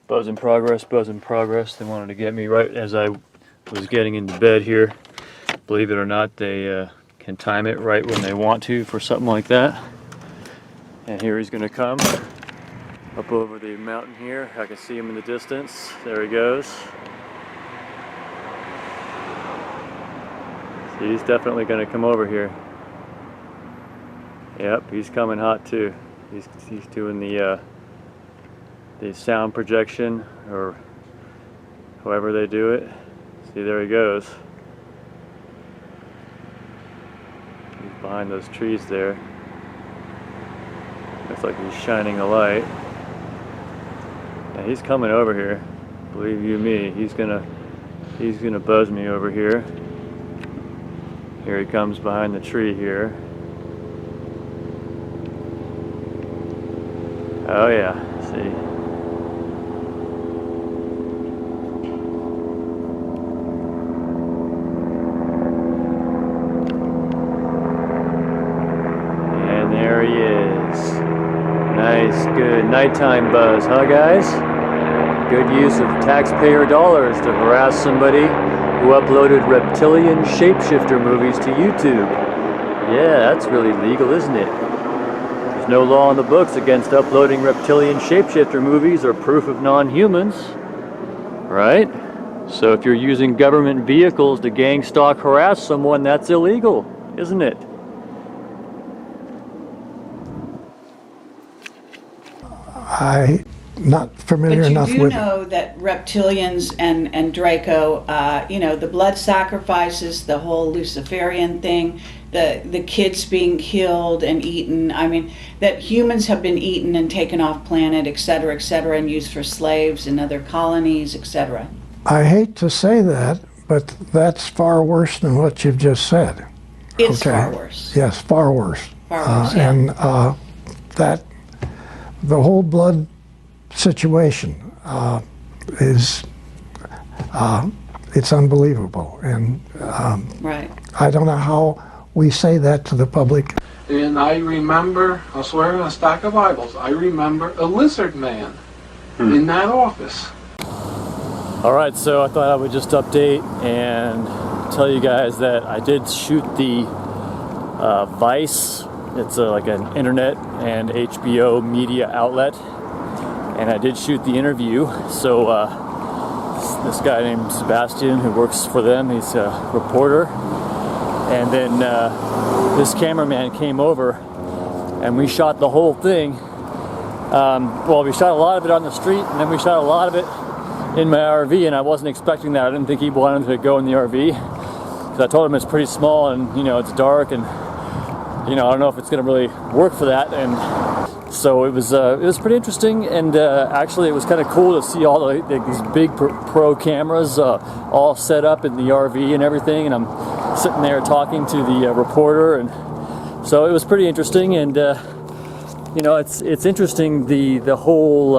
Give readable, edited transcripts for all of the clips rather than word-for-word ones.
Buzz in progress, buzz in progress. They wanted to get me right as I was getting into bed here. Believe it or not, they can time it right when they want to for something like that. And here he's gonna come up over the mountain here. I can see him in the distance. There he goes. See, he's definitely gonna come over here. Yep, he's coming hot too. He's doing the sound projection, or however they do it. See, there he goes. He's behind those trees there. Looks like he's shining a light. Yeah, he's coming over here. Believe you me, he's gonna buzz me over here. Here he comes behind the tree here. Oh yeah, see. And there he is. Nice, good nighttime buzz, huh guys? Good use of taxpayer dollars to harass somebody who uploaded Reptilian shapeshifter movies to YouTube. Yeah, that's really legal, isn't it? There's no law in the books against uploading Reptilian shapeshifter movies or proof of non-humans, right? So if you're using government vehicles to gang stalk harass someone, that's illegal, isn't it? I'm not familiar enough with... But you do know that reptilians and Draco, you know, the blood sacrifices, the whole Luciferian thing, the kids being killed and eaten, I mean, that humans have been eaten and taken off planet, etc., and used for slaves in other colonies, etc. I hate to say that, but that's far worse than what you've just said. It's far worse. Yes, far worse. Far worse, yeah. And that the whole blood situation is it's unbelievable, and right. I don't know how we say that to the public. And I remember, I swear on a stack of Bibles, I remember a lizard man in that office. Alright, so I thought I would just update and tell you guys that I did shoot the Vice. It's like an internet and HBO media outlet, and I did shoot the interview. So this guy named Sebastian, who works for them, he's a reporter, and then this cameraman came over and we shot the whole thing. Well, we shot a lot of it on the street, and then we shot a lot of it in my RV, and I wasn't expecting that. I didn't think he wanted to go in the RV, so I told him it's pretty small and, you know, it's dark, and you know, I don't know if it's going to really work for that. And so it was pretty interesting, and actually it was kind of cool to see all these big pro cameras all set up in the RV and everything, and I'm sitting there talking to the reporter, and so it was pretty interesting. And you know, it's interesting, the whole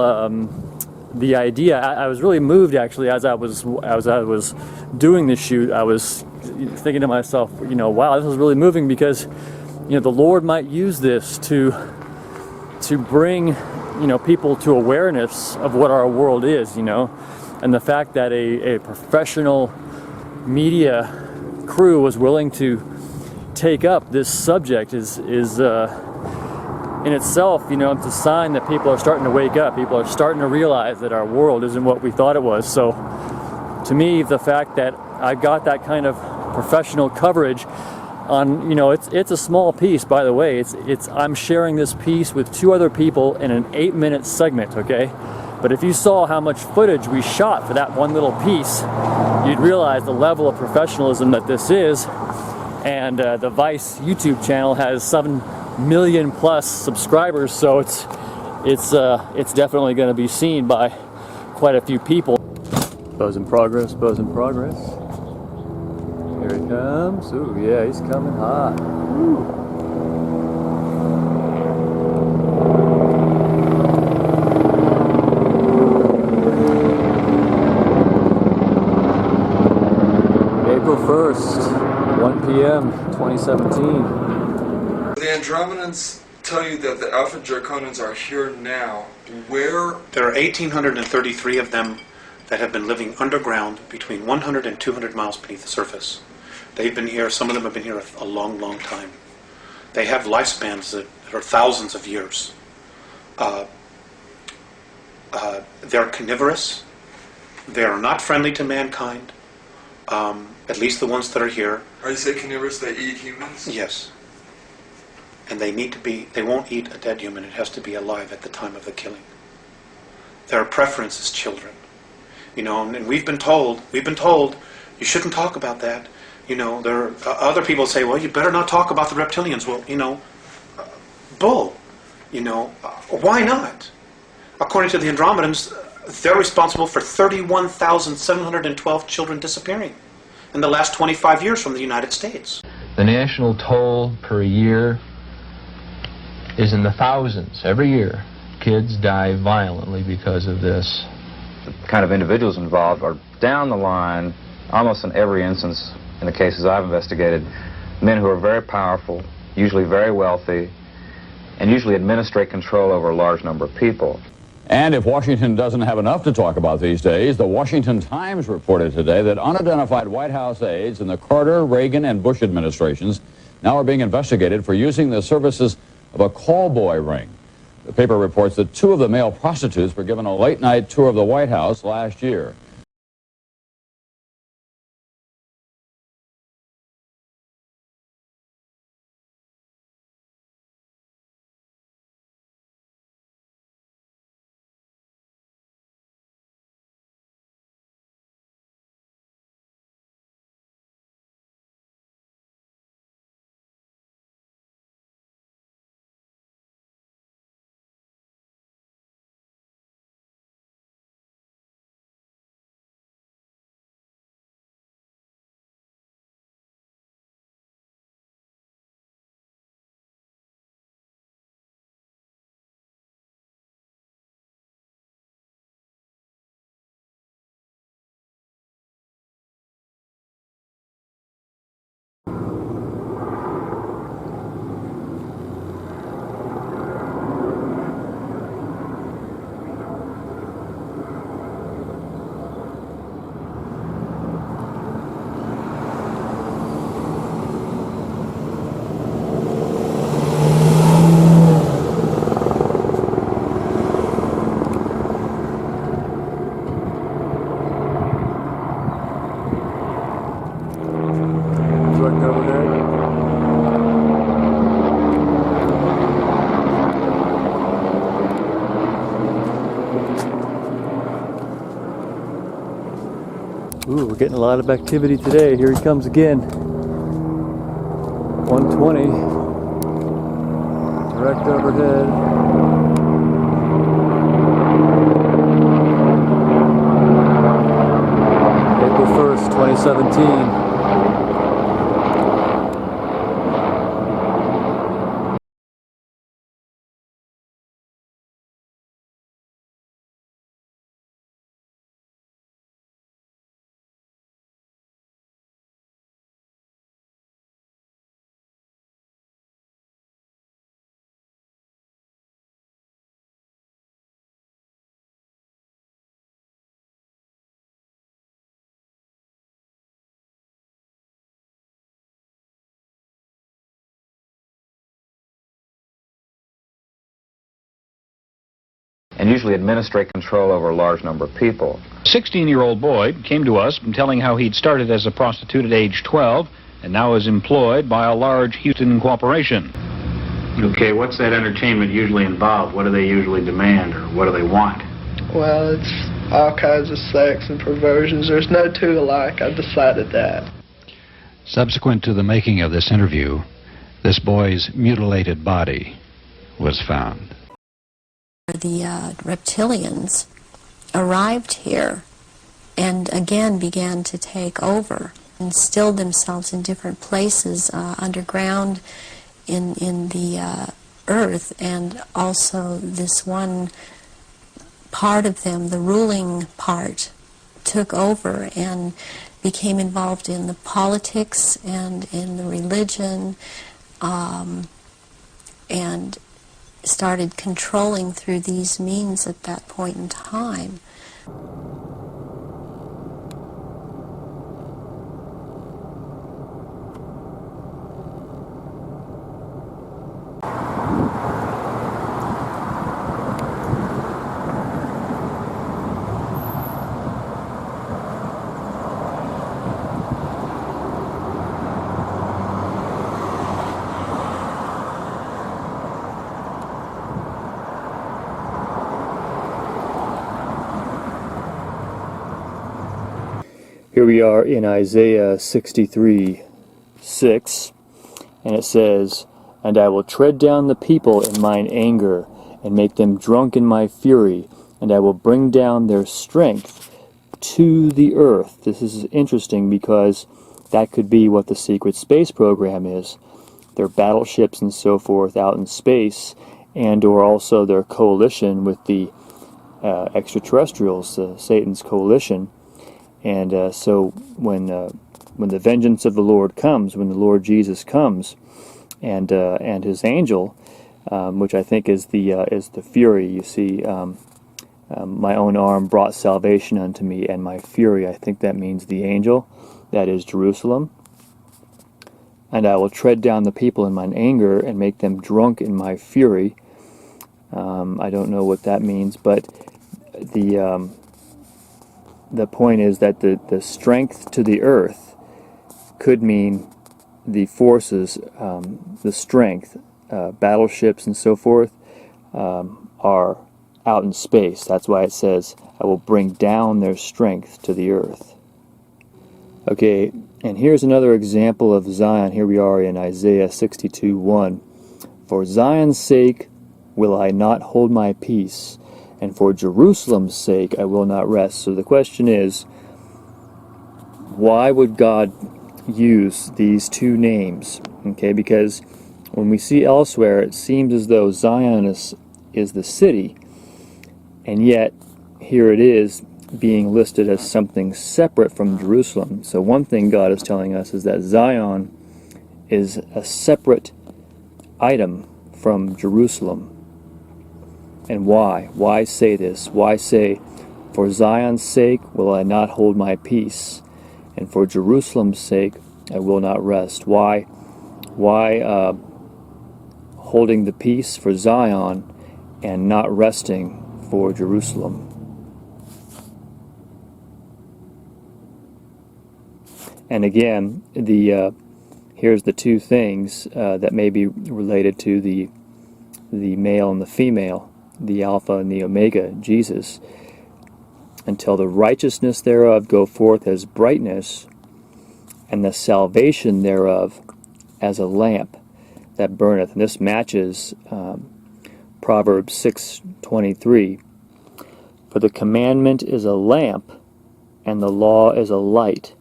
the idea. I was really moved, actually, as I was doing this shoot. I was thinking to myself, you know, wow, this is really moving, because you know, the Lord might use this to bring, you know, people to awareness of what our world is, you know, and the fact that a professional media crew was willing to take up this subject is in itself, you know, it's a sign that people are starting to wake up. People are starting to realize that our world isn't what we thought it was. So to me, the fact that I got that kind of professional coverage on, you know, it's a small piece, by the way. I'm sharing this piece with 2 other people in an 8-minute segment, okay? But if you saw how much footage we shot for that one little piece, you'd realize the level of professionalism that this is. And the Vice YouTube channel has 7 million plus subscribers, so it's definitely going to be seen by quite a few people. Buzz in progress, buzz in progress. Here he comes. Ooh, yeah, he's coming hot. Ooh. April 1st, 1 p.m., 2017. The Andromedans tell you that the Alpha Draconians are here now, Where? There are 1,833 of them that have been living underground between 100 and 200 miles beneath the surface. They've been here, some of them have been here a long, long time. They have lifespans that are thousands of years. They're carnivorous. They are not friendly to mankind, at least the ones that are here. Are you saying carnivorous, they eat humans? Yes. And they need to be, they won't eat a dead human, it has to be alive at the time of the killing. Their preference is children. You know, and we've been told, you shouldn't talk about that. You know, there are other people say, well, you better not talk about the reptilians. Well, you know, bull. You know, why not? According to the Andromedans, they're responsible for 31,712 children disappearing in the last 25 years from the United States. The national toll per year is in the thousands. Every year, kids die violently because of this. The kind of individuals involved are down the line, almost in every instance, in the cases I've investigated, men who are very powerful, usually very wealthy, and usually administrate control over a large number of people. And if Washington doesn't have enough to talk about these days, the Washington Times reported today that unidentified White House aides in the Carter, Reagan, and Bush administrations now are being investigated for using the services of a call boy ring. The paper reports that 2 of the male prostitutes were given a late-night tour of the White House last year. Ooh, we're getting a lot of activity today. Here he comes again. 120. Direct overhead. April 1st, 2017. And usually administrate control over a large number of people. 16-year-old boy came to us telling how he'd started as a prostitute at age 12 and now is employed by a large Houston corporation. Okay, what's that entertainment usually involve? What do they usually demand, or what do they want? Well, it's all kinds of sex and perversions. There's no two alike. I've decided that. Subsequent to the making of this interview, this boy's mutilated body was found. The reptilians arrived here and again began to take over, instilled themselves in different places underground in the earth, and also this one part of them, the ruling part, took over and became involved in the politics and in the religion, and started controlling through these means at that point in time. Here we are in Isaiah 63:6, and it says, "And I will tread down the people in mine anger, and make them drunk in my fury, and I will bring down their strength to the earth." This is interesting because that could be what the secret space program is. Their battleships and so forth out in space, and or also their coalition with the extraterrestrials, Satan's coalition. And so when the vengeance of the Lord comes, when the Lord Jesus comes, and his angel, which I think is the fury. You see, my own arm brought salvation unto me, and my fury. I think that means the angel, that is Jerusalem. And I will tread down the people in mine anger, and make them drunk in my fury. I don't know what that means, but the point is that the strength to the earth could mean the forces, the strength, battleships and so forth, are out in space. That's why it says, I will bring down their strength to the earth. Okay, and here's another example of Zion. Here we are in Isaiah 62:1. "For Zion's sake will I not hold my peace, and for Jerusalem's sake I will not rest." So the question is, why would God use these two names? Okay, because when we see elsewhere, it seems as though Zion is the city, and yet here it is being listed as something separate from Jerusalem. So one thing God is telling us is that Zion is a separate item from Jerusalem. And why? Why say this? Why say, "For Zion's sake will I not hold my peace, and for Jerusalem's sake I will not rest"? Why holding the peace for Zion and not resting for Jerusalem? And again, here's the two things that may be related to the male and the female, the Alpha and the Omega, Jesus. "Until the righteousness thereof go forth as brightness, and the salvation thereof as a lamp that burneth." And this matches Proverbs 6:23. "For the commandment is a lamp, and the law is a light."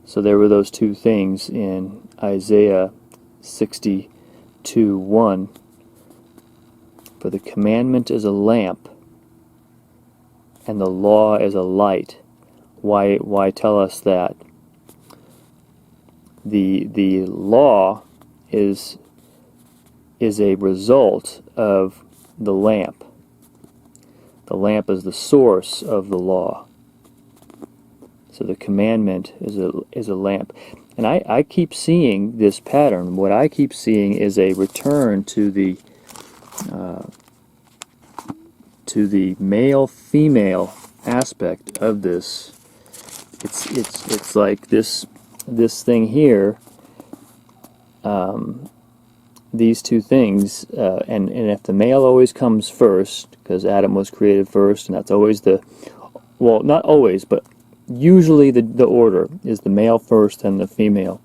So there were those two things in Isaiah 62:1. "For the commandment is a lamp, and the law is a light." Why tell us that? The law is a result of the lamp. The lamp is the source of the law. So the commandment is a lamp. And I keep seeing this pattern. What I keep seeing is a return to the male-female aspect of this. It's like this thing here. These two things, and if the male always comes first, because Adam was created first, and that's always not always, but usually the order is the male first and the female.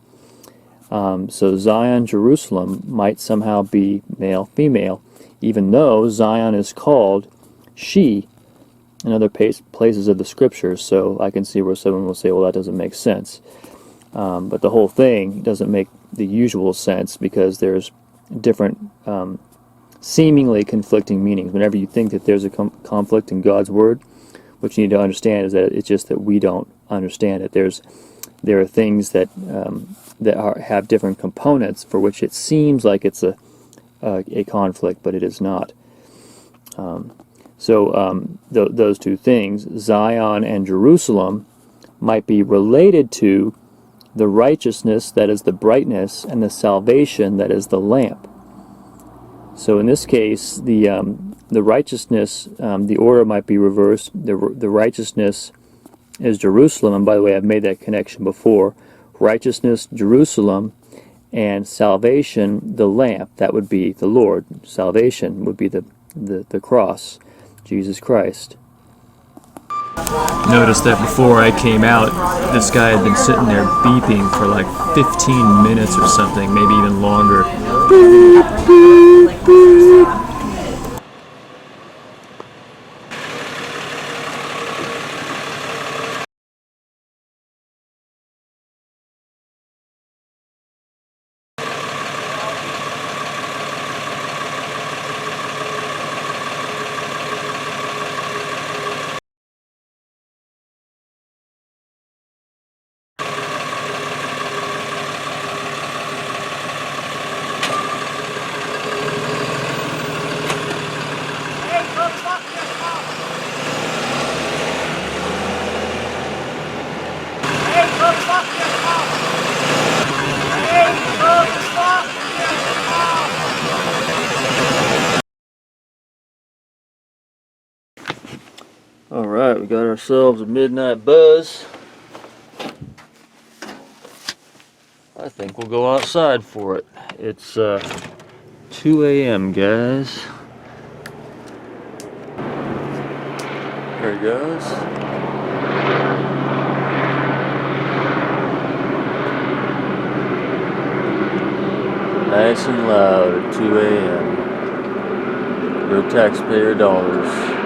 So Zion, Jerusalem might somehow be male-female, even though Zion is called she in other places of the scriptures. So I can see where someone will say, well, that doesn't make sense. But the whole thing doesn't make the usual sense, because there's different seemingly conflicting meanings. Whenever you think that there's a conflict in God's Word, what you need to understand is that it's just that we don't understand it. There are things that have different components for which it seems like it's a conflict, but it is not. Those two things, Zion and Jerusalem, might be related to the righteousness that is the brightness and the salvation that is the lamp. So in this case, the righteousness, the order might be reversed. The righteousness is Jerusalem, and by the way, I've made that connection before. Righteousness, Jerusalem, and salvation, the lamp. That would be the Lord. Salvation would be the cross, Jesus Christ. Noticed that before I came out, this guy had been sitting there beeping for like 15 minutes or something, maybe even longer. Beep, beep, beep. Alright, we got ourselves a midnight buzz. I think we'll go outside for it. It's 2 a.m. guys. There he goes. Nice and loud at 2 a.m. No taxpayer dollars.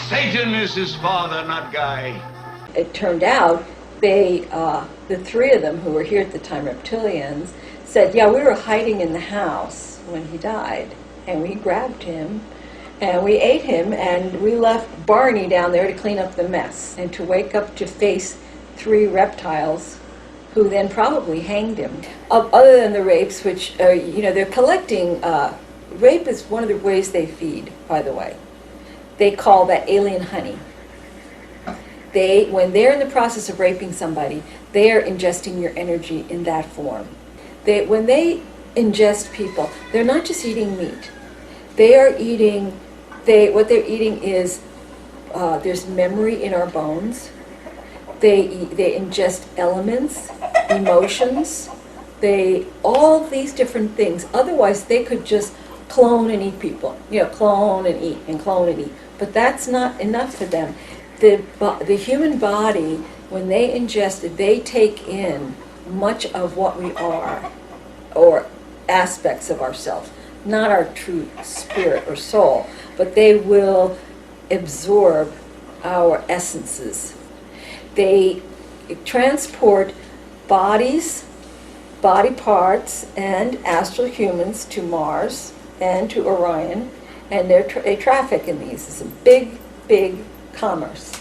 Satan is his father, not Guy. It turned out they, the three of them who were here at the time, reptilians, said, yeah, we were hiding in the house when he died, and we grabbed him, and we ate him, and we left Barney down there to clean up the mess, and to wake up to face three reptiles who then probably hanged him. Other than the rapes, which, they're collecting, rape is one of the ways they feed, by the way. They call that alien honey. When they're in the process of raping somebody, they are ingesting your energy in that form. When they ingest people, they're not just eating meat. They are eating, what they're eating is, there's memory in our bones. They ingest elements, emotions, all these different things. Otherwise, they could just clone and eat people. Clone and eat and clone and eat. But that's not enough for them. The human body, when they ingest it, they take in much of what we are, or aspects of ourselves, not our true spirit or soul, but they will absorb our essences. They transport bodies, body parts, and astral humans to Mars and to Orion, and they traffic in these. It's a big, big commerce.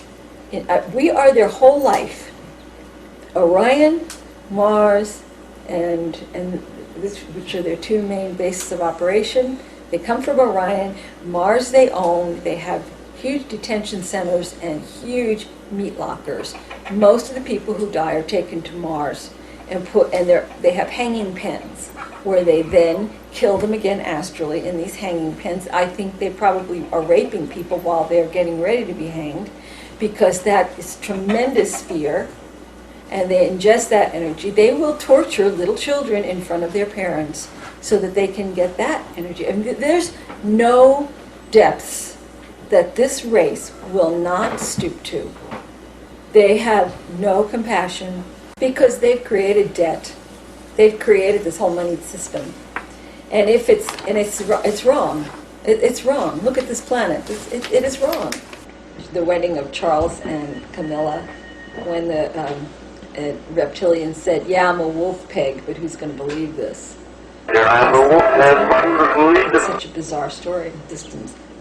We are their whole life. Orion, Mars, and which are their two main bases of operation. They come from Orion. Mars they own. They have huge detention centers and huge meat lockers. Most of the people who die are taken to Mars and they have hanging pens where they then kill them again astrally in these hanging pens. I think they probably are raping people while they're getting ready to be hanged, because that is tremendous fear and they ingest that energy, they will torture little children in front of their parents so that they can get that energy. I mean, there's no depths that this race will not stoop to. They have no compassion because they've created debt. They've created this whole money system. And it's wrong. It's wrong. Look at this planet. It is wrong. The wedding of Charles and Camilla, when the reptilian said, "Yeah, I'm a wolf pig, but who's going to believe this?" It's such a bizarre story.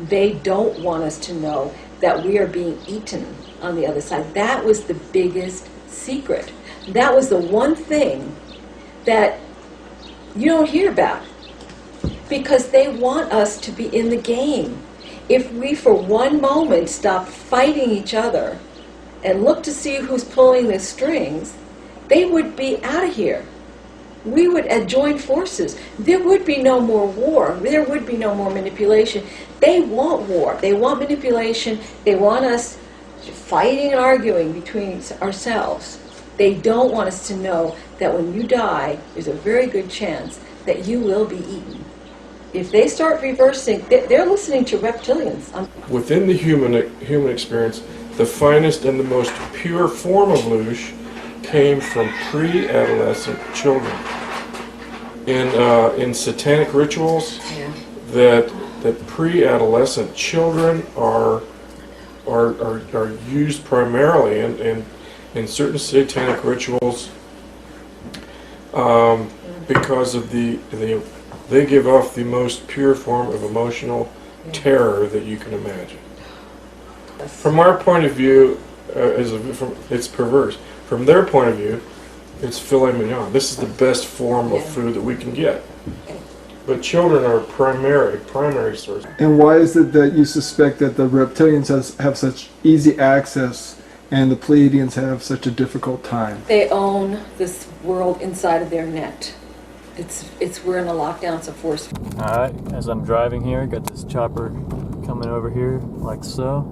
They don't want us to know that we are being eaten on the other side. That was the biggest secret. That was the one thing that you don't hear about, because they want us to be in the game. If we for one moment stop fighting each other and look to see who's pulling the strings, they would be out of here. We would join forces. There would be no more war. There would be no more manipulation. They want war. They want manipulation. They want us fighting and arguing between ourselves. They don't want us to know that when you die, there's a very good chance that you will be eaten. If they start reversing, they're listening to reptilians. Within the human experience, the finest and the most pure form of loosh came from pre-adolescent children. In satanic rituals, that pre-adolescent children are used primarily in certain satanic rituals because of they give off the most pure form of emotional terror that you can imagine. From our point of view, it's perverse. From their point of view, it's filet mignon. This is the best form of food that we can get. But children are primary source. And why is it that you suspect that the reptilians have such easy access and the Pleiadians have such a difficult time? They own this world inside of their net. We're in a lockdown, it's a force. Alright, as I'm driving here, got this chopper coming over here, like so.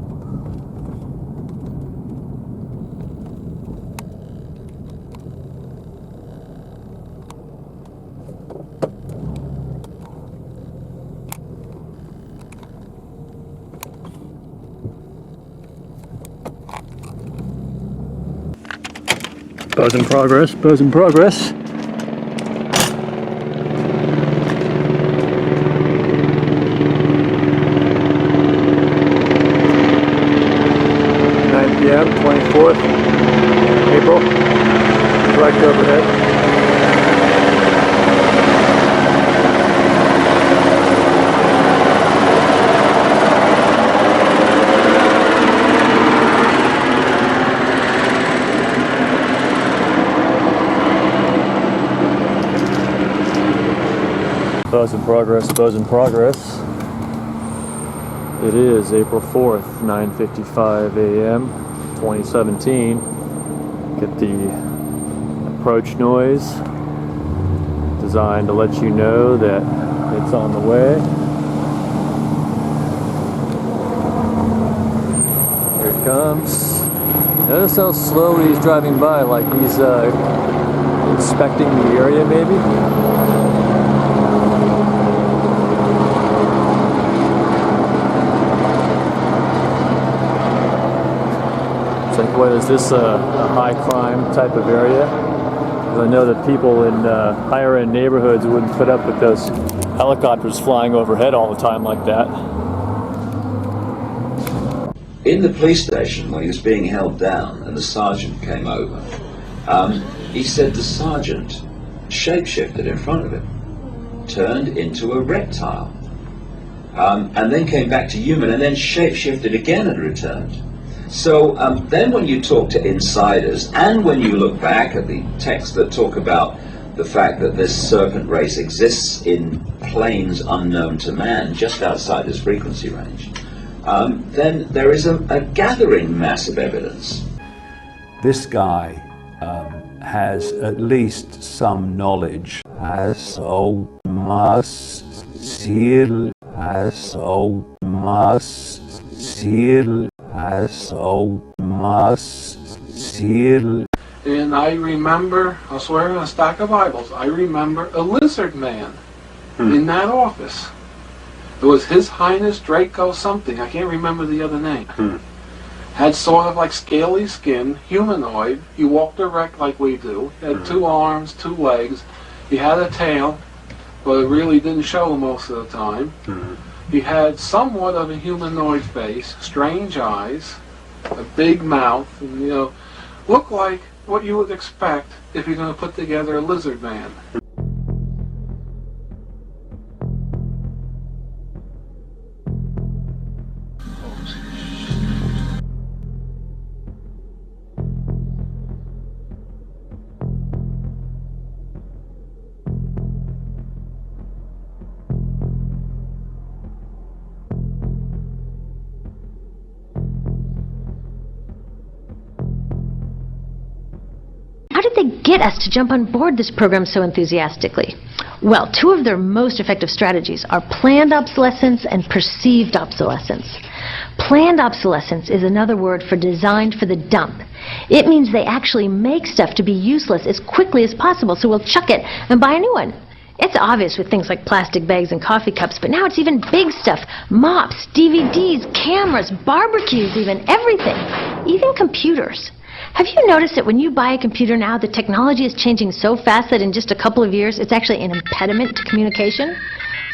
Buzz in progress, buzz in progress. 24th April, direct overhead. Buzz in progress, buzz in progress. It is April 4th, 9:55 a.m. 2017. Get the approach noise designed to let you know that it's on the way. Here it comes. Notice how slowly he's driving by, like he's inspecting the area maybe. It's like, what is this, a high crime type of area? Because I know that people in higher end neighborhoods wouldn't put up with those helicopters flying overhead all the time like that. In the police station, when he was being held down and the sergeant came over, he said the sergeant shapeshifted in front of him, turned into a reptile, and then came back to human, and then shapeshifted again and returned. So then when you talk to insiders, and when you look back at the texts that talk about the fact that this serpent race exists in planes unknown to man, just outside his frequency range, then there is a gathering mass of evidence. This guy has at least some knowledge. So must seal, so must seal, so must seal. And I remember, I'll swear on a stack of Bibles, I remember a lizard man in that office. It was His Highness Draco something, I can't remember the other name. Had sort of like scaly skin, humanoid. He walked erect like we do. He had 2 arms, 2 legs. He had a tail, but it really didn't show most of the time. He had somewhat of a humanoid face, strange eyes, a big mouth, and, you know, looked like what you would expect if you're going to put together a lizard man. How did they get us to jump on board this program so enthusiastically? Well, 2 of their most effective strategies are planned obsolescence and perceived obsolescence. Planned obsolescence is another word for designed for the dump. It means they actually make stuff to be useless as quickly as possible, so we'll chuck it and buy a new one. It's obvious with things like plastic bags and coffee cups, but now it's even big stuff. Mops, DVDs, cameras, barbecues even, everything. Even computers. Have you noticed that when you buy a computer now, the technology is changing so fast that in just a couple of years, it's actually an impediment to communication?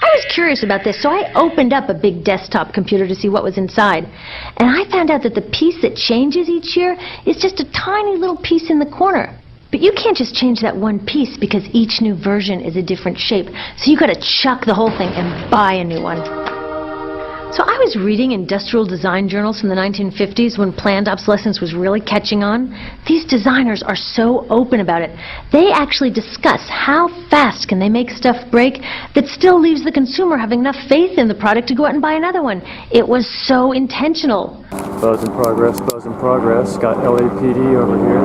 I was curious about this, so I opened up a big desktop computer to see what was inside. And I found out that the piece that changes each year is just a tiny little piece in the corner. But you can't just change that one piece because each new version is a different shape. So you gotta chuck the whole thing and buy a new one. So I was reading industrial design journals from the 1950s when planned obsolescence was really catching on. These designers are so open about it. They actually discuss how fast can they make stuff break that still leaves the consumer having enough faith in the product to go out and buy another one. It was so intentional. Buzz in progress, buzz in progress. Got LAPD over here.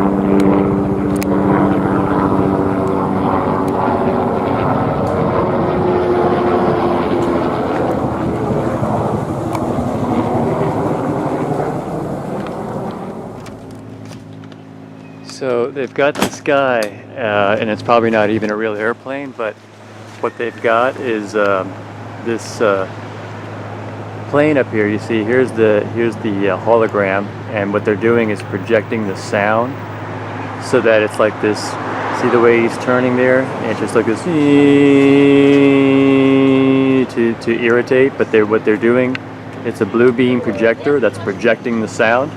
So they've got this guy, and it's probably not even a real airplane, but what they've got is this plane up here. You see, here's the hologram, and what they're doing is projecting the sound so that it's like this. See the way he's turning there? And it's just like this to irritate. But what they're doing, it's a blue beam projector that's projecting the sound.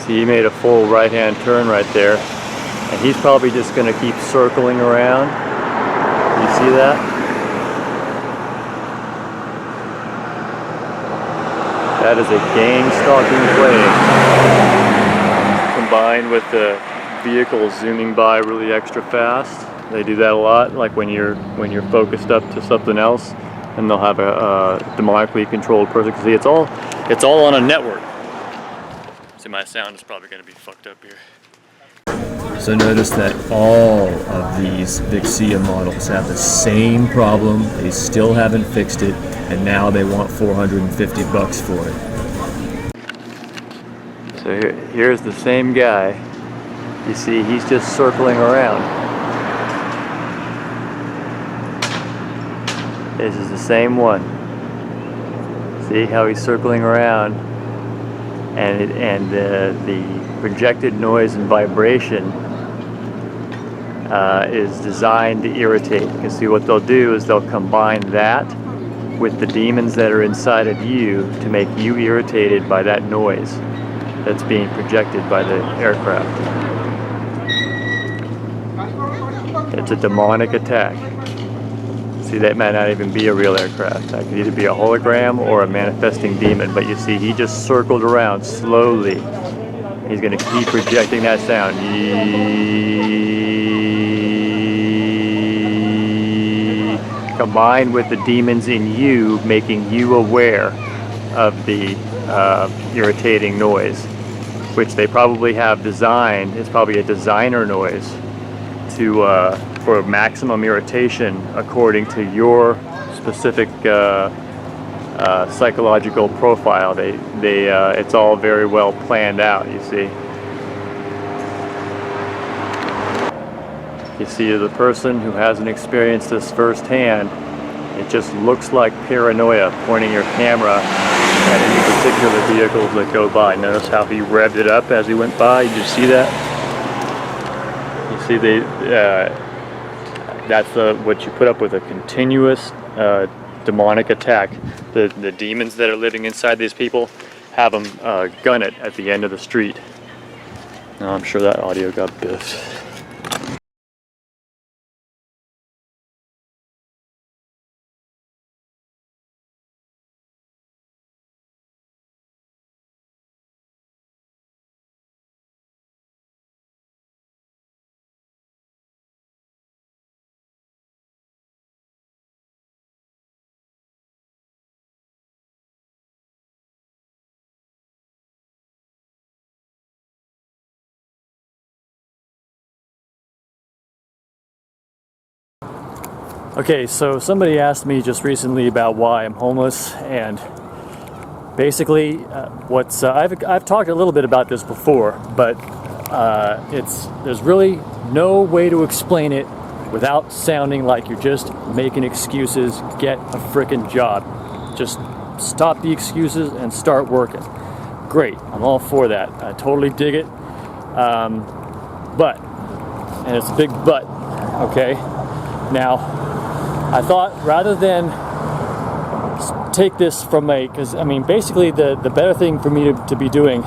See, he made a full right-hand turn right there, and he's probably just going to keep circling around. You see that? That is a gang stalking plane, combined with the vehicle zooming by really extra fast. They do that a lot, like when you're focused up to something else, and they'll have a demonically controlled person. See, it's all on a network. My sound is probably going to be fucked up here. So notice that all of these Vixia models have the same problem. They still haven't fixed it, and now they want $450 for it. So here's the same guy. You see, he's just circling around. This is the same one. See how he's circling around? And the projected noise and vibration is designed to irritate. You can see what they'll do is they'll combine that with the demons that are inside of you to make you irritated by that noise that's being projected by the aircraft. It's a demonic attack. See, that might not even be a real aircraft. That could either be a hologram or a manifesting demon. But you see, he just circled around slowly. He's going to keep projecting that sound. Combined with the demons in you, making you aware of the irritating noise, which they probably have designed. It's probably a designer noise for maximum irritation according to your specific psychological profile. It's all very well planned out, you see. You see, the person who hasn't experienced this firsthand, it just looks like paranoia pointing your camera at any particular vehicles that go by. Notice how he revved it up as he went by. Did you see that? You see, that's what you put up with, a continuous demonic attack. The demons that are living inside these people have them gun it at the end of the street. Now, I'm sure that audio got biffed. Okay, so somebody asked me just recently about why I'm homeless, and basically I've talked a little bit about this before, but there's really no way to explain it without sounding like you're just making excuses. Get a frickin' job. Just stop the excuses and start working. Great, I'm all for that. I totally dig it. But, and it's a big but, okay? Now, I thought rather than take this from because I mean, basically the better thing for me to be doing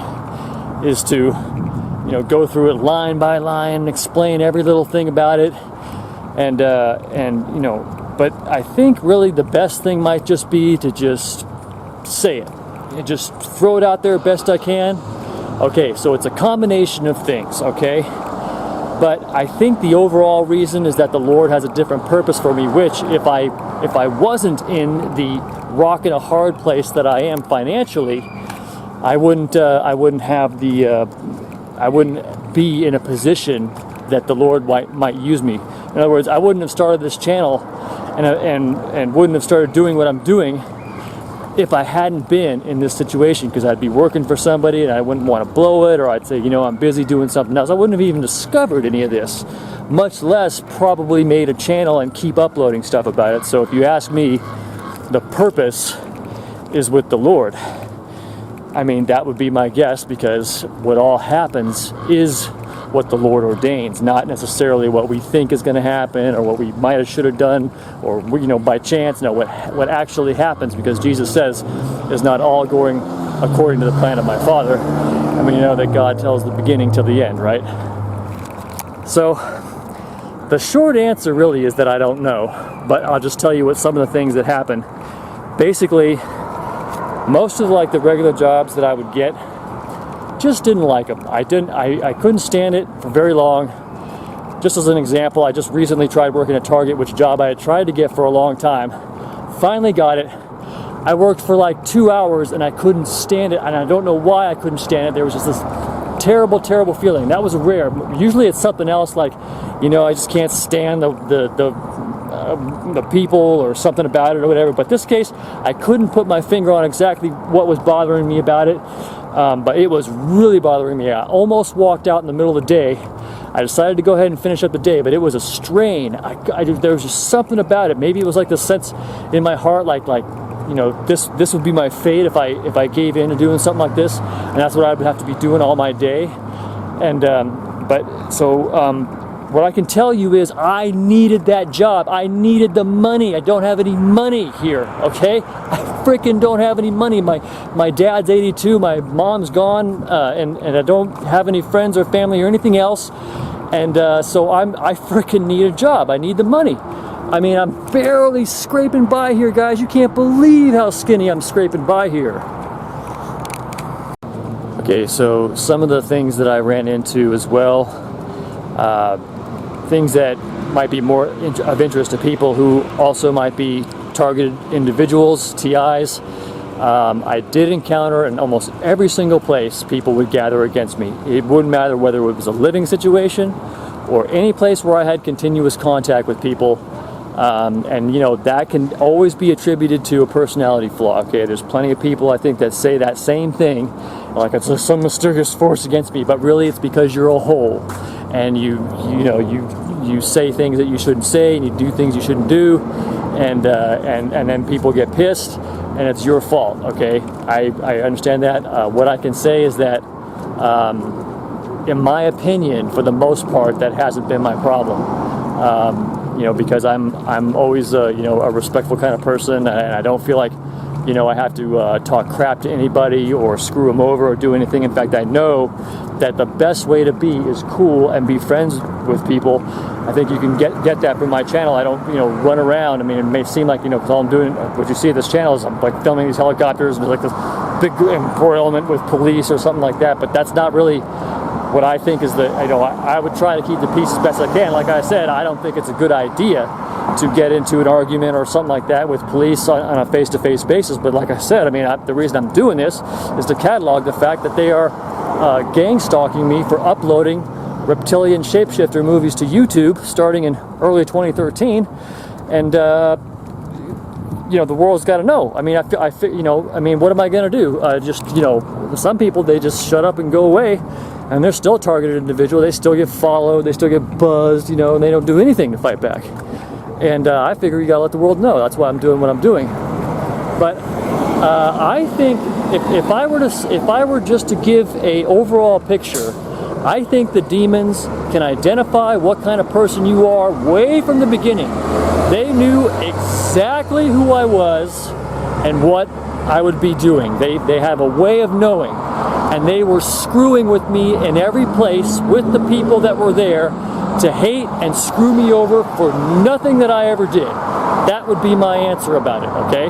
is to, go through it line by line, explain every little thing about it, and but I think really the best thing might just be to just say it and just throw it out there best I can. Okay, so it's a combination of things, okay? But I think the overall reason is that the Lord has a different purpose for me, which if I wasn't in the rock and a hard place that I am financially, I wouldn't be in a position that the Lord might use me. In other words, I wouldn't have started this channel and wouldn't have started doing what I'm doing if I hadn't been in this situation, because I'd be working for somebody and I wouldn't want to blow it, or I'd say, I'm busy doing something else. I wouldn't have even discovered any of this, much less probably made a channel and keep uploading stuff about it. So if you ask me, the purpose is with the Lord. I mean, that would be my guess, because what all happens is what the Lord ordains, not necessarily what we think is going to happen or what we might have should have done, or by chance. No, what actually happens, because Jesus says is not all going according to the plan of my Father. I mean, that God tells the beginning till the end, right? So the short answer really is that I don't know, but I'll just tell you what some of the things that happen. Basically, most of the regular jobs that I would get, just didn't like them. I couldn't stand it for very long. Just as an example, I just recently tried working at Target, which job I had tried to get for a long time. Finally got it. I worked for 2 hours and I couldn't stand it, and I don't know why I couldn't stand it. There was just this terrible, terrible feeling. That was rare. Usually it's something else, I just can't stand the people or something about it or whatever. But this case, I couldn't put my finger on exactly what was bothering me about it. But it was really bothering me. I almost walked out in the middle of the day. I decided to go ahead and finish up the day, but it was a strain. There was just something about it. Maybe it was the sense in my heart, this would be my fate if I gave in to doing something like this, and that's what I would have to be doing all my day. And what I can tell you is I needed that job. I needed the money. I don't have any money here, okay? I freaking don't have any money. My dad's 82, my mom's gone, and I don't have any friends or family or anything else. And so I freaking need a job. I need the money. I mean, I'm barely scraping by here, guys. You can't believe how skinny I'm scraping by here. Okay, so some of the things that I ran into as well, things that might be more of interest to people who also might be targeted individuals, TIs. I did encounter in almost every single place people would gather against me. It wouldn't matter whether it was a living situation or any place where I had continuous contact with people. And you know, that can always be attributed to a personality flaw. Okay, there's plenty of people I think that say that same thing, like it's some mysterious force against me, but really it's because you're a hole, and you say things that you shouldn't say, and you do things you shouldn't do, and then people get pissed, and it's your fault. Okay, I understand that. What I can say is that, in my opinion, for the most part, that hasn't been my problem. You know, because I'm always you know, a respectful kind of person, and I don't feel like, you know, I have to talk crap to anybody or screw them over or do anything. In fact, I know that the best way to be is cool and be friends with people. I think you can get that from my channel. I don't, you know, run around. I mean, it may seem like, you know, because all I'm doing, what you see at this channel is I'm like filming these helicopters, and there's like this big embroilment with police or something like that, but that's not really what I think is the, you know, I would try to keep the peace as best I can. Like I said, I don't think it's a good idea to get into an argument or something like that with police on a face-to-face basis. But like I said, I mean, the reason I'm doing this is to catalog the fact that they are gang stalking me for uploading Reptilian shapeshifter movies to YouTube starting in early 2013. And, you know, the world's got to know. I mean, you know, I mean, what am I going to do? Just, you know, some people, they just shut up and go away. And they're still a targeted individual. They still get followed. They still get buzzed, you know, and they don't do anything to fight back. And I figure you gotta let the world know. That's why I'm doing what I'm doing. But I think if I were just to give a overall picture, I think the demons can identify what kind of person you are way from the beginning. They knew exactly who I was and what I would be doing. They have a way of knowing. And they were screwing with me in every place with the people that were there to hate and screw me over for nothing that I ever did. That would be my answer about it, okay?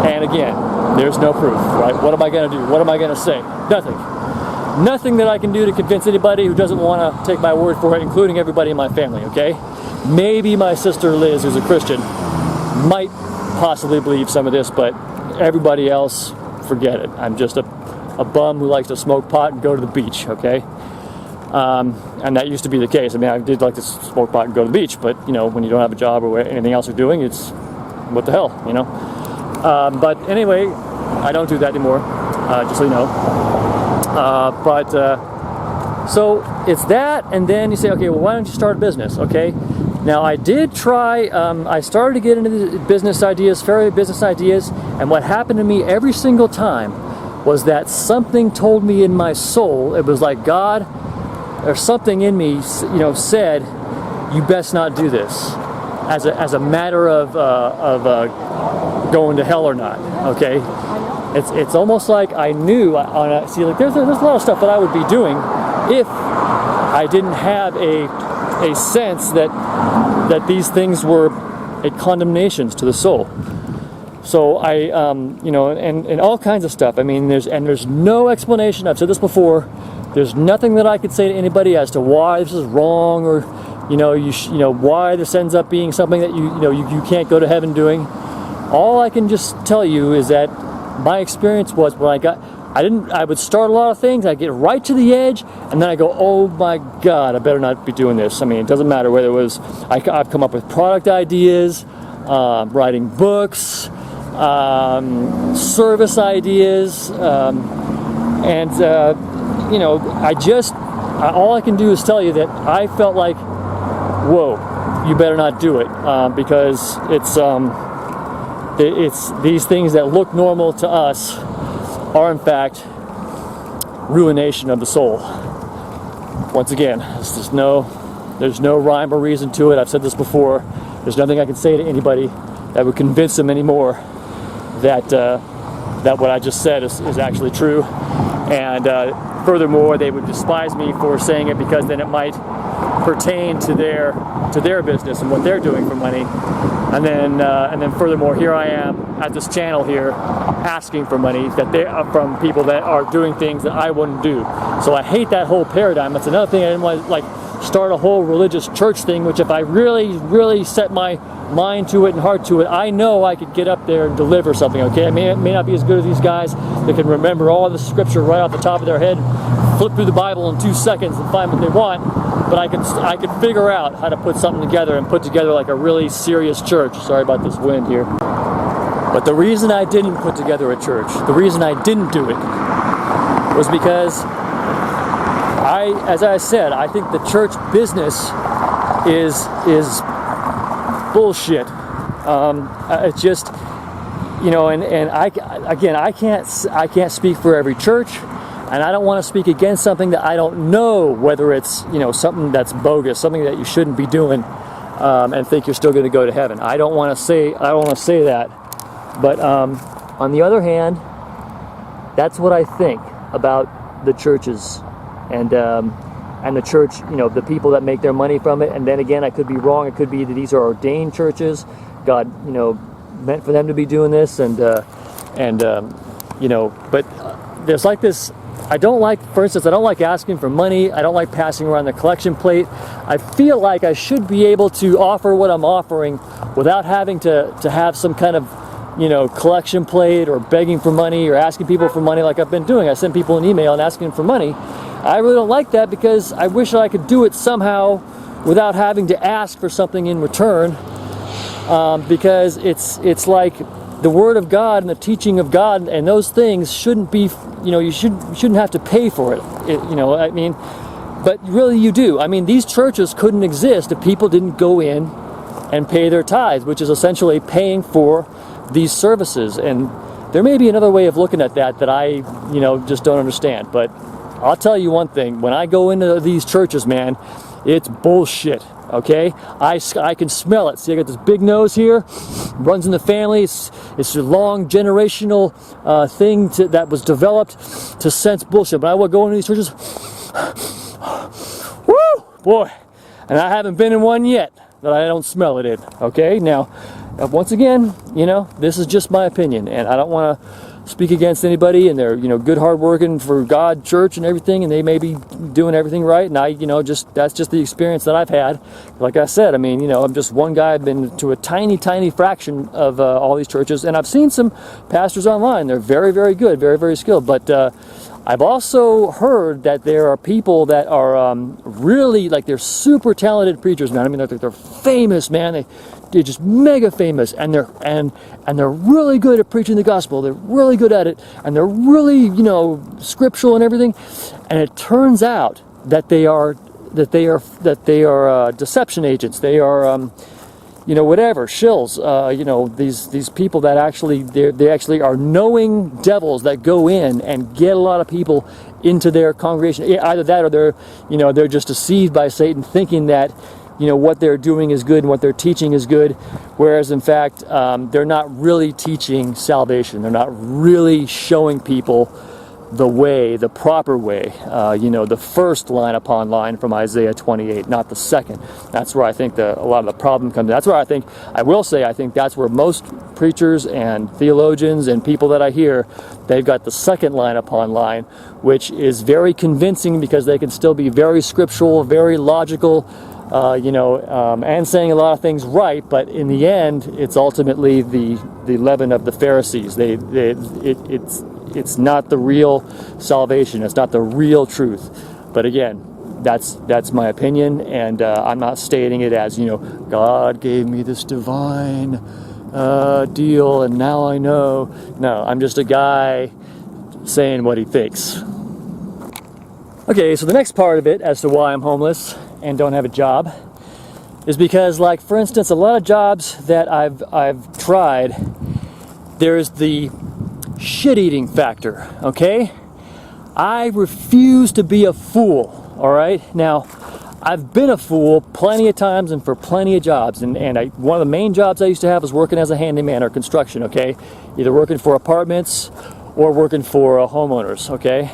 And again, there's no proof, right? What am I going to do? What am I going to say? Nothing. Nothing that I can do to convince anybody who doesn't want to take my word for it, including everybody in my family, okay? Maybe my sister Liz, who's a Christian, might possibly believe some of this, but everybody else, forget it. I'm just a bum who likes to smoke pot and go to the beach, okay? And that used to be the case. I mean, I did like to smoke pot and go to the beach, but, you know, when you don't have a job or anything else you're doing, it's, what the hell, you know? But anyway, I don't do that anymore, just so you know. So it's that, and then you say, okay, well, why don't you start a business, okay? Now, I did try, I started to get into the business ideas, fairy business ideas, and what happened to me every single time was that something told me in my soul, it was like God or something in me, you know, said, you best not do this, as a matter of going to hell or not, okay? It's almost like I knew, see, like there's a lot of stuff that I would be doing if I didn't have a sense that these things were condemnations to the soul. So I, you know, and all kinds of stuff. I mean, there's no explanation. I've said this before. There's nothing that I could say to anybody as to why this is wrong, or, you know, why this ends up being something that you can't go to heaven doing. All I can just tell you is that my experience was when I would start a lot of things, I'd get right to the edge, and then I go, oh my God, I better not be doing this. I mean, it doesn't matter whether it was, I've come up with product ideas, writing books, service ideas, and you know, all I can do is tell you that I felt like, whoa, you better not do it, because it's these things that look normal to us are in fact ruination of the soul. Once again, there's no rhyme or reason to it. I've said this before. There's nothing I can say to anybody that would convince them anymore that what I just said is actually true. And furthermore, they would despise me for saying it, because then it might pertain to their business and what they're doing for money. And then furthermore, here I am at this channel here asking for money from people that are doing things that I wouldn't do. So I hate that whole paradigm. That's another thing I didn't want to like start a whole religious church thing, which if I really set my mind to it and heart to it, I know I could get up there and deliver something, okay? I may not be as good as these guys that can remember all the scripture right off the top of their head, flip through the Bible in 2 seconds and find what they want, but I could figure out how to put something together and put together like a really serious church. Sorry about this wind here. But the reason I didn't put together a church, the reason I didn't do it, was because as I said, I think the church business is bullshit. It's just, you know, and I can't speak for every church, and I don't want to speak against something that I don't know whether it's, you know, something that's bogus, something that you shouldn't be doing, and think you're still going to go to heaven. I don't want to say that, but on the other hand, that's what I think about the churches and the church, you know, the people that make their money from it. And then again, I could be wrong. It could be that these are ordained churches. God, you know, meant for them to be doing this, and you know, but there's like this. I don't like, for instance, I don't like asking for money. I don't like passing around the collection plate. I feel like I should be able to offer what I'm offering without having to have some kind of, you know, collection plate or begging for money or asking people for money like I've been doing. I send people an email and asking them for money. I really don't like that, because I wish I could do it somehow without having to ask for something in return, because it's like the Word of God and the teaching of God and those things shouldn't be, you know, you shouldn't have to pay for it, you know, I mean, but really you do. I mean, these churches couldn't exist if people didn't go in and pay their tithes, which is essentially paying for these services. And there may be another way of looking at that I, you know, just don't understand. But I'll tell you one thing, when I go into these churches, man, it's bullshit, okay? I can smell it. See, I got this big nose here, runs in the family. It's a long generational thing that was developed to sense bullshit. But I will go into these churches, woo, boy, and I haven't been in one yet that I don't smell it in, okay? Now, once again, you know, this is just my opinion, and I don't want to speak against anybody, and they're, you know, good, hard working for God, church, and everything, and they may be doing everything right, and I, you know, that's just the experience that I've had. Like I said, I mean, you know, I'm just one guy. I've been to a tiny fraction of all these churches, and I've seen some pastors online. They're very, very good, very, very skilled, but I've also heard that there are people that are really, like, they're super talented preachers, man. I mean, they're famous, man. They're just mega famous, and they're really good at preaching the gospel. They're really good at it, and they're really, you know, scriptural and everything. And it turns out that they are deception agents. They are, you know, whatever, shills. You know, these people that actually they actually are knowing devils that go in and get a lot of people into their congregation. Either that, or they're just deceived by Satan, thinking that, you know, what they're doing is good and what they're teaching is good, whereas in fact they're not really teaching salvation. They're not really showing people the way, the proper way, you know, the first line upon line from Isaiah 28, not the second. That's where I think a lot of the problem comes in. That's where I think that's where most preachers and theologians and people that I hear, they've got the second line upon line, which is very convincing because they can still be very scriptural, very logical, you know, and saying a lot of things right, but in the end, it's ultimately the leaven of the Pharisees. It's not the real salvation. It's not the real truth. But again, that's my opinion, and I'm not stating it as, you know, God gave me this divine deal, and now I know. No, I'm just a guy saying what he thinks. Okay, so the next part of it as to why I'm homeless and don't have a job is because, like, for instance, a lot of jobs that I've tried, there's the shit-eating factor, okay? I refuse to be a fool, all right? Now, I've been a fool plenty of times and for plenty of jobs, and one of the main jobs I used to have was working as a handyman or construction, okay? Either working for apartments or working for homeowners, okay?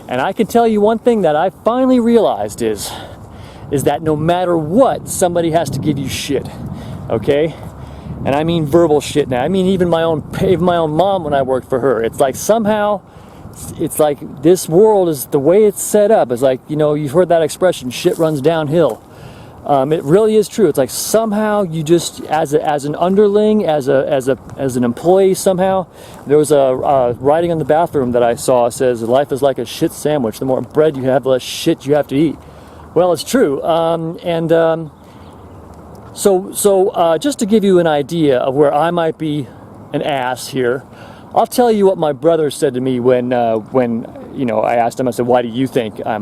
And I can tell you one thing that I finally realized is that no matter what, somebody has to give you shit, okay? And I mean verbal shit now. I mean even my own mom when I worked for her. It's like somehow, it's like this world is the way it's set up. It's like, you know, you've heard that expression, shit runs downhill. It really is true. It's like somehow you just, as an underling, as an employee, somehow there was a writing on the bathroom that I saw. It says life is like a shit sandwich. The more bread you have, the less shit you have to eat. Well, it's true. So just to give you an idea of where I might be an ass here, I'll tell you what my brother said to me when you know, I asked him. I said, "Why do you think I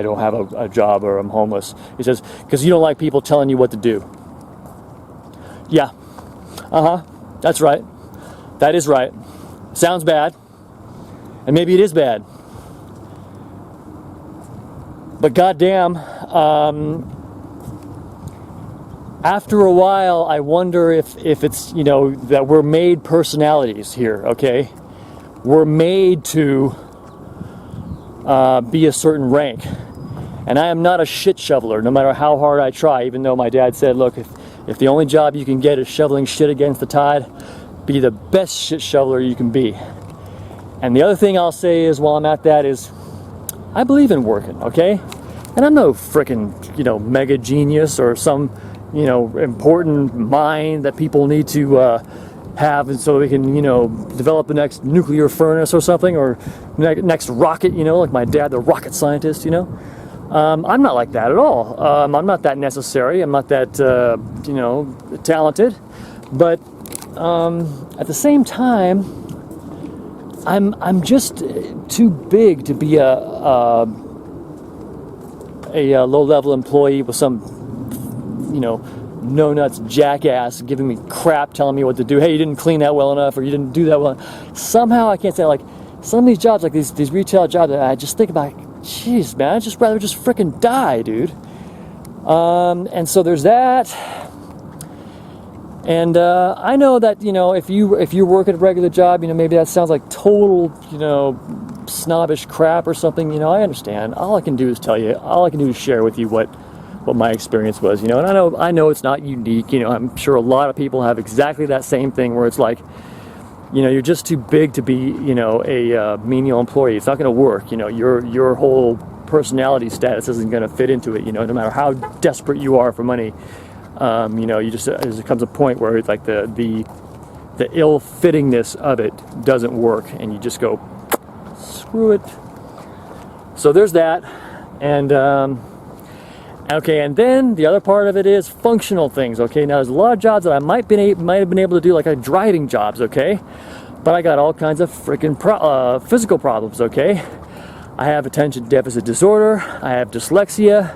don't have a job or I'm homeless?" He says, "Because you don't like people telling you what to do." Yeah. That's right. That is right. Sounds bad, and maybe it is bad. But goddamn, after a while, I wonder if it's, you know, that we're made personalities here, okay? We're made to be a certain rank. And I am not a shit shoveler, no matter how hard I try, even though my dad said, look, if the only job you can get is shoveling shit against the tide, be the best shit shoveler you can be. And the other thing I'll say is, while I'm at that, is I believe in working, okay? And I'm no frickin', you know, mega genius or some, you know, important mind that people need to have, and so they can, you know, develop the next nuclear furnace or something, or next rocket, you know, like my dad, the rocket scientist, you know. I'm not like that at all. I'm not that necessary. I'm not that, you know, talented. But at the same time, I'm just too big to be a low-level employee with some, you know, no-nuts jackass giving me crap, telling me what to do. Hey, you didn't clean that well enough, or you didn't do that well enough. Somehow I can't say, like, some of these jobs, like these retail jobs, I just think about, jeez, man, I'd just rather just frickin' die, dude. And so there's that. And I know that, you know, if you work at a regular job, you know, maybe that sounds like total, you know, snobbish crap or something. You know, I understand. All I can do is tell you. All I can do is share with you what my experience was. You know, and I know it's not unique. You know, I'm sure a lot of people have exactly that same thing where it's like, you know, you're just too big to be, you know, a menial employee. It's not going to work. You know, your whole personality status isn't going to fit into it. You know, no matter how desperate you are for money. You know, you just there comes a point where it's like the ill-fittingness of it doesn't work, and you just go, screw it. So there's that, and okay, and then the other part of it is functional things. Okay, now there's a lot of jobs that I might have been able to do, like driving jobs. Okay, but I got all kinds of freaking physical problems. Okay, I have attention deficit disorder. I have dyslexia.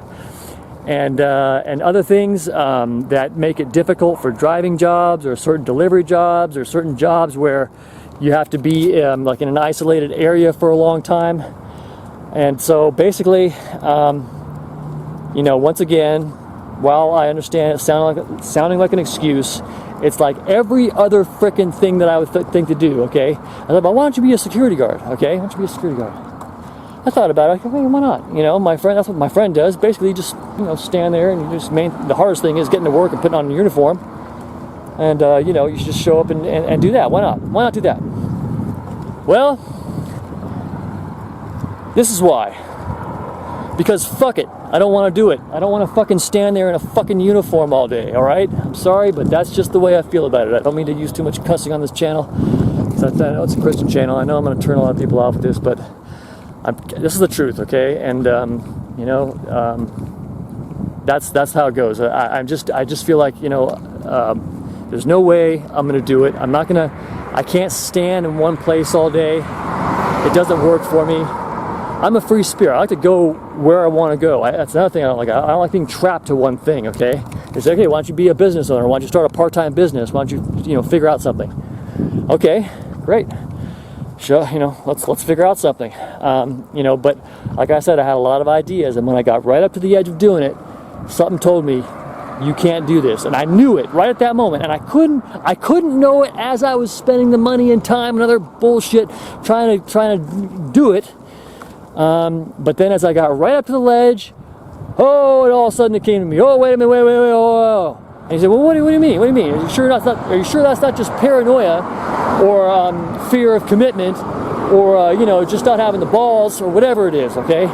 And other things that make it difficult for driving jobs, or certain delivery jobs, or certain jobs where you have to be like in an isolated area for a long time. And so basically, you know, once again, while I understand it sounding like an excuse, it's like every other frickin' thing that I would think to do. Okay, I thought, well, why don't you be a security guard? Okay, why don't you be a security guard? I thought about it. I go, hey, why not? You know, that's what my friend does. Basically, you just, you know, stand there, and you just the hardest thing is getting to work and putting on a uniform. And you know, you should just show up and do that. Why not? Why not do that? Well, this is why. Because fuck it, I don't want to do it. I don't want to fucking stand there in a fucking uniform all day. All right? I'm sorry, but that's just the way I feel about it. I don't mean to use too much cussing on this channel. I know it's a Christian channel. I know I'm going to turn a lot of people off with this, but this is the truth, okay? And you know, that's how it goes. I just feel like, you know, there's no way I'm gonna do it. I can't stand in one place all day. It doesn't work for me. I'm a free spirit. I like to go where I want to go. That's another thing I don't like. I don't like being trapped to one thing, okay? It's okay, why don't you be a business owner? Why don't you start a part-time business? Why don't you know, figure out something? Okay, great. Sure, you know, let's figure out something. You know, but like I said, I had a lot of ideas, and when I got right up to the edge of doing it, something told me, you can't do this. And I knew it right at that moment, and I couldn't know it as I was spending the money and time and other bullshit trying to do it. But then as I got right up to the ledge, oh, and all of a sudden it came to me, oh, wait a minute, wait, oh. And he said, well, what do you mean? What do you mean? Are you sure that's not just paranoia, or fear of commitment, or you know, just not having the balls, or whatever it is? Okay.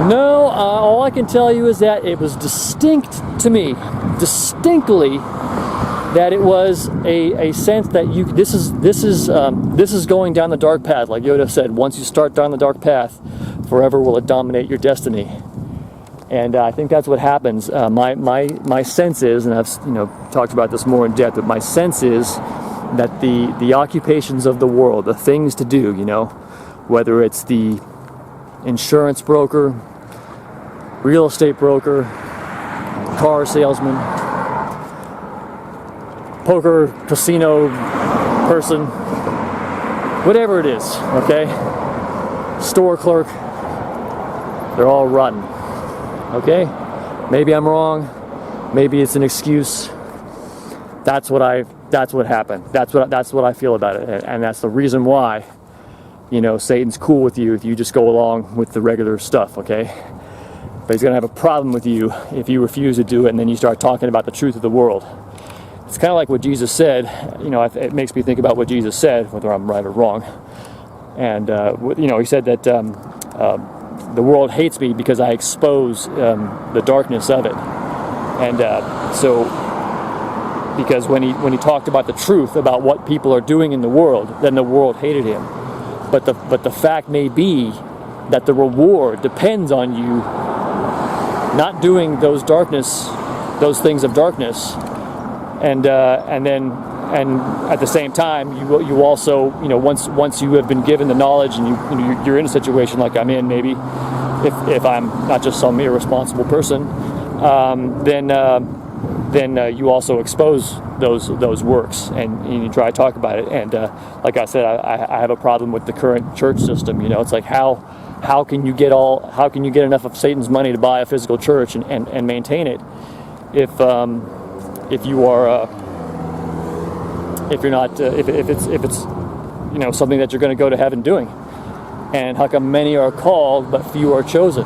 No, all I can tell you is that it was distinct to me, distinctly, that it was a sense that this is going down the dark path, like Yoda said. Once you start down the dark path, forever will it dominate your destiny. And I think that's what happens. My sense is, and I've talked about this more in depth, but my sense is that the occupations of the world, the things to do, whether it's the insurance broker, real estate broker, car salesman, poker casino person, whatever it is, okay? Store clerk, they're all rotten, okay? Maybe I'm wrong, maybe it's an excuse. That's what happened. That's what I feel about it, and that's the reason why, Satan's cool with you if you just go along with the regular stuff, okay? But he's gonna have a problem with you if you refuse to do it and then you start talking about the truth of the world. It's kind of like what Jesus said. It makes me think about what Jesus said, whether I'm right or wrong. And he said that the world hates me because I expose the darkness of it. And so, because when he talked about the truth about what people are doing in the world, then the world hated him. But the fact may be that the reward depends on you not doing those things of darkness, and at the same time you also once you have been given the knowledge and you're in a situation like I'm in, maybe if I'm not just some irresponsible person, then you also expose those works and you try to talk about it. And like I said, I have a problem with the current church system. It's like how can you get enough of Satan's money to buy a physical church and maintain it if it's something that you're going to go to heaven doing? And how come many are called but few are chosen?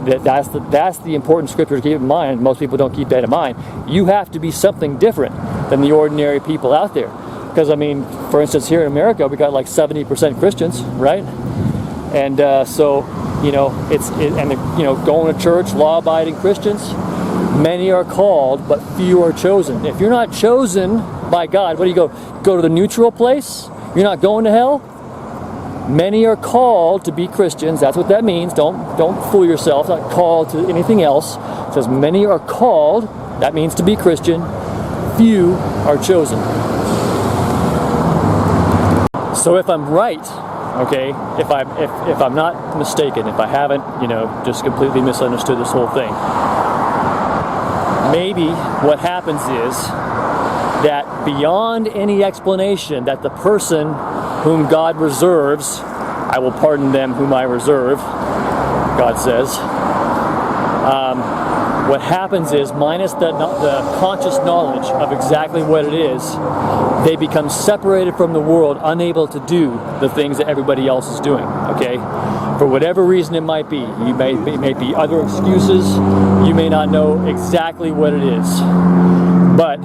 That's the important scripture to keep in mind. Most people don't keep that in mind. You have to be something different than the ordinary people out there. Because for instance, here in America, we got like 70% Christians, right? And going to church, law-abiding Christians, many are called, but few are chosen. If you're not chosen by God, what do you go? Go to the neutral place? You're not going to hell? Many are called to be Christians. That's what that means. Don't fool yourself. Not called to anything else. It says many are called. That means to be Christian. Few are chosen. So if I'm right, okay, if I'm not mistaken, if I haven't, just completely misunderstood this whole thing, maybe what happens is that beyond any explanation, that the person whom God reserves, I will pardon them whom I reserve, God says. What happens is, minus the conscious knowledge of exactly what it is, they become separated from the world, unable to do the things that everybody else is doing, okay? For whatever reason it might be. It may be other excuses. You may not know exactly what it is. But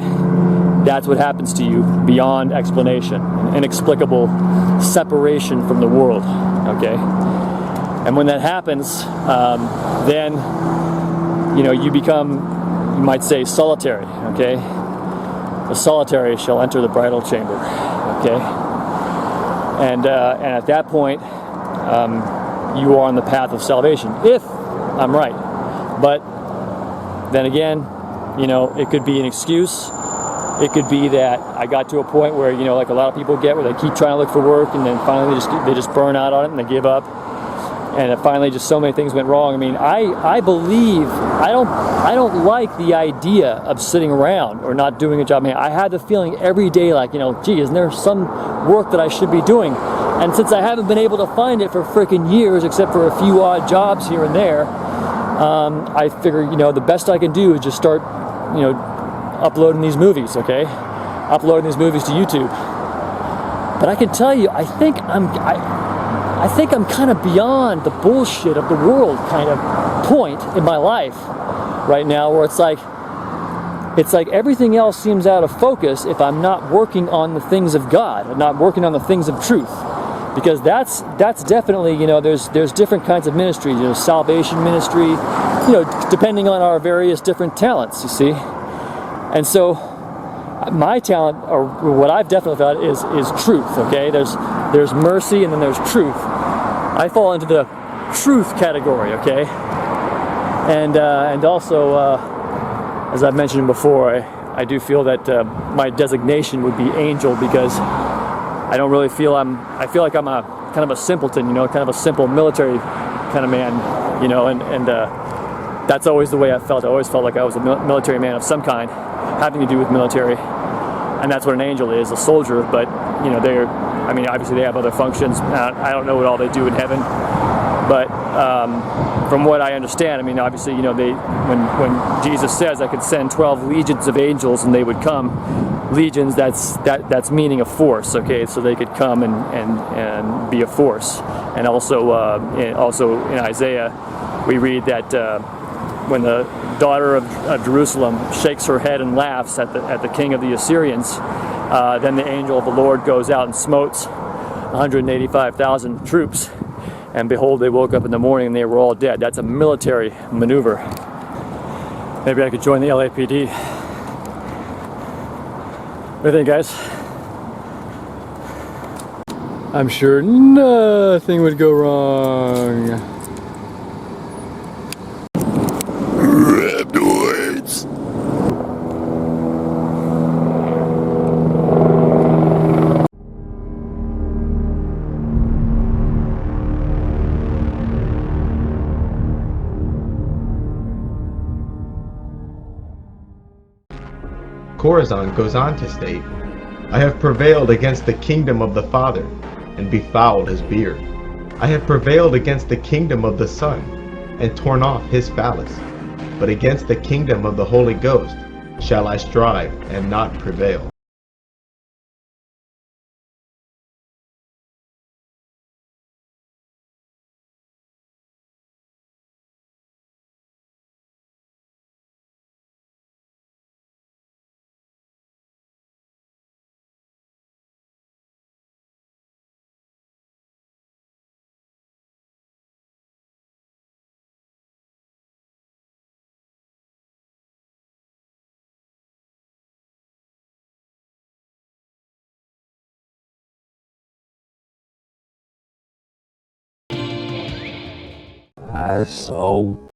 that's what happens to you beyond explanation, an inexplicable separation from the world, okay? And when that happens, then, you become, you might say, solitary, okay? The solitary shall enter the bridal chamber, okay? And at that point, you are on the path of salvation, if I'm right. But then again, it could be an excuse. It could be that I got to a point where, like a lot of people get, where they keep trying to look for work, and then finally they just burn out on it and they give up. And finally, just so many things went wrong. I believe I don't like the idea of sitting around or not doing a job. I had the feeling every day, like, gee, isn't there some work that I should be doing? And since I haven't been able to find it for freaking years, except for a few odd jobs here and there, I figure, the best I can do is just start, uploading these movies, okay? Uploading these movies to YouTube. But I can tell you, I think I'm kind of beyond the bullshit of the world kind of point in my life right now, where it's like everything else seems out of focus if I'm not working on the things of God and not working on the things of truth. Because that's definitely, there's different kinds of ministries, salvation ministry, depending on our various different talents, you see. And so my talent, or what I've definitely thought, is truth, okay? There's mercy and then there's truth. I fall into the truth category, okay? And also, as I've mentioned before, I do feel that my designation would be angel, because I don't really feel I feel like I'm a kind of a simpleton, you know, kind of a simple military kind of man, you know, and that's always the way I felt. I always felt like I was a military man of some kind, having to do with military, and that's what an angel is, a soldier. But you know, I mean, obviously they have other functions. I don't know what all they do in heaven, but from what I understand, I mean, obviously, you know, when Jesus says I could send 12 legions of angels and they would come, legions, that's meaning a force, okay? So they could come and be a force. And also in Isaiah, we read that when the daughter of Jerusalem shakes her head and laughs at the king of the Assyrians, then the angel of the Lord goes out and smotes 185,000 troops. And behold, they woke up in the morning and they were all dead. That's a military maneuver. Maybe I could join the LAPD. What do you think, guys? I'm sure nothing would go wrong. Reptoids. Corazon goes on to state, I have prevailed against the kingdom of the Father, and befouled his beard. I have prevailed against the kingdom of the Son, and torn off his phallus. But against the kingdom of the Holy Ghost shall I strive, and not prevail. So